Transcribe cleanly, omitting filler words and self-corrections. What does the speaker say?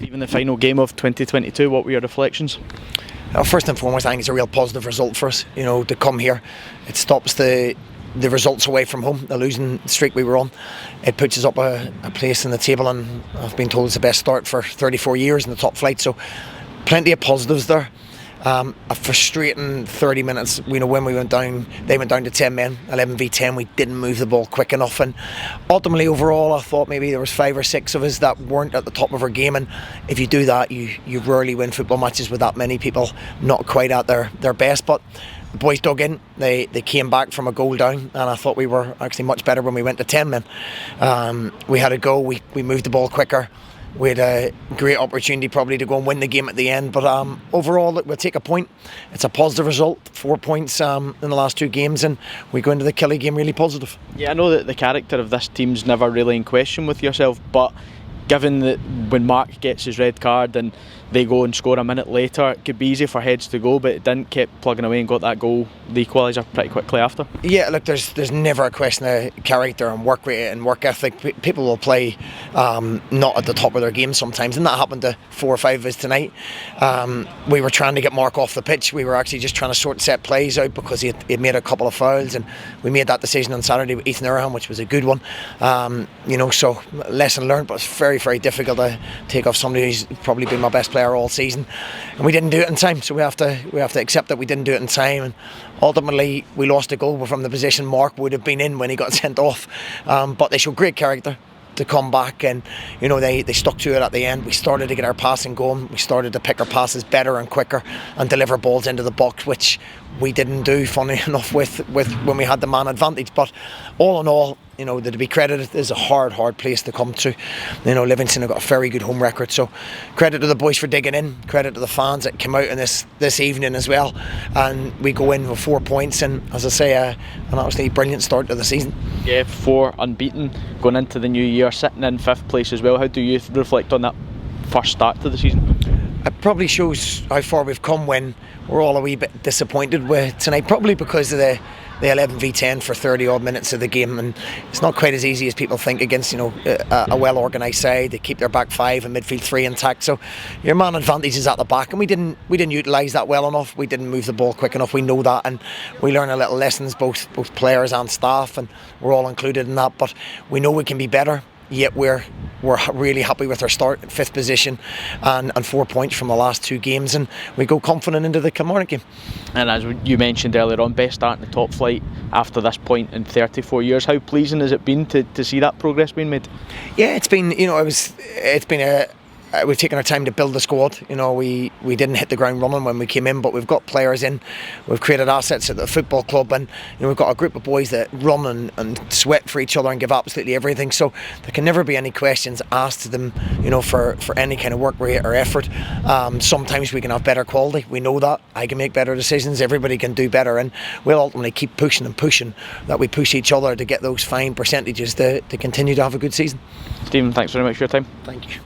Even the final game of 2022, what were your reflections? First and foremost, I think it's a real positive result for us. To come here, it stops the results away from home, the losing streak we were on. It puts us up a place in the table, and I've been told it's the best start for 34 years in the top flight. So, plenty of positives there. A frustrating 30 minutes. When we went down, they went down to 10 men, 11v10. We didn't move the ball quick enough, and ultimately, overall, I thought maybe there was 5 or 6 of us that weren't at the top of our game. And if you do that, you rarely win football matches with that many people not quite at their best. But the boys dug in. They came back from a goal down, and I thought we were actually much better when we went to 10 men. We had a go. We moved the ball quicker. We had a great opportunity probably to go and win the game at the end, but overall, look, we'll take a point. It's a positive result, 4 points in the last 2 games, and we go into the Killie game really positive. Yeah, I know that the character of this team's never really in question with yourself, but given that when Mark gets his red card and they go and score a minute later, it could be easy for heads to go, but it didn't, kept plugging away and got that goal, the equaliser, pretty quickly after. Yeah, look, there's never a question of character and work rate and work ethic. People will play not at the top of their game sometimes, and that happened to 4 or 5 of us tonight. We were trying to get Mark off the pitch. We were actually just trying to sort set plays out because he made a couple of fouls, and we made that decision on Saturday with Ethan Irham, which was a good one. So lesson learned, but it's very, very difficult to take off somebody who's probably been my best player all season, and we didn't do it in time, so we have to accept that we didn't do it in time, and ultimately we lost a goal from the position Mark would have been in when he got sent off, but they showed great character to come back, and they stuck to it at the end. We started to get our passing going. We started to pick our passes better and quicker and deliver balls into the box, which we didn't do, funny enough, with when we had the man advantage. But all in all, to be credited, this is a hard place to come to. Livingston have got a very good home record, so credit to the boys for digging in, credit to the fans that came out in this evening as well, and we go in with 4 points, and as I say, an absolutely brilliant start to the season. Yeah, 4 unbeaten going into the new year, sitting in 5th place as well. How do you reflect on that first start to the season? It probably shows how far we've come when we're all a wee bit disappointed with tonight, probably because of the 11v10 for 30 odd minutes of the game, and it's not quite as easy as people think against a well organised side. They keep their back 5 and midfield 3 intact, so your man advantage is at the back, and we didn't utilise that well enough. We didn't move the ball quick enough. We know that, and we learn a little lessons, both players and staff, and we're all included in that. But we know we can be better. Yet we're really happy with our start at 5th position and 4 points from the last 2 games, and we go confident into the Kilmarnock game. And as you mentioned earlier on, best start in the top flight after this point in 34 years. How pleasing has it been to see that progress being made? Yeah, it's been we've taken our time to build the squad. We didn't hit the ground running when we came in, but we've got players in. We've created assets at the football club, and we've got a group of boys that run and sweat for each other and give absolutely everything. So there can never be any questions asked to them, for any kind of work rate or effort. Sometimes we can have better quality. We know that. I can make better decisions. Everybody can do better, and we'll ultimately keep pushing and pushing. That we push each other to get those fine percentages to continue to have a good season. Stephen, thanks very much for your time. Thank you.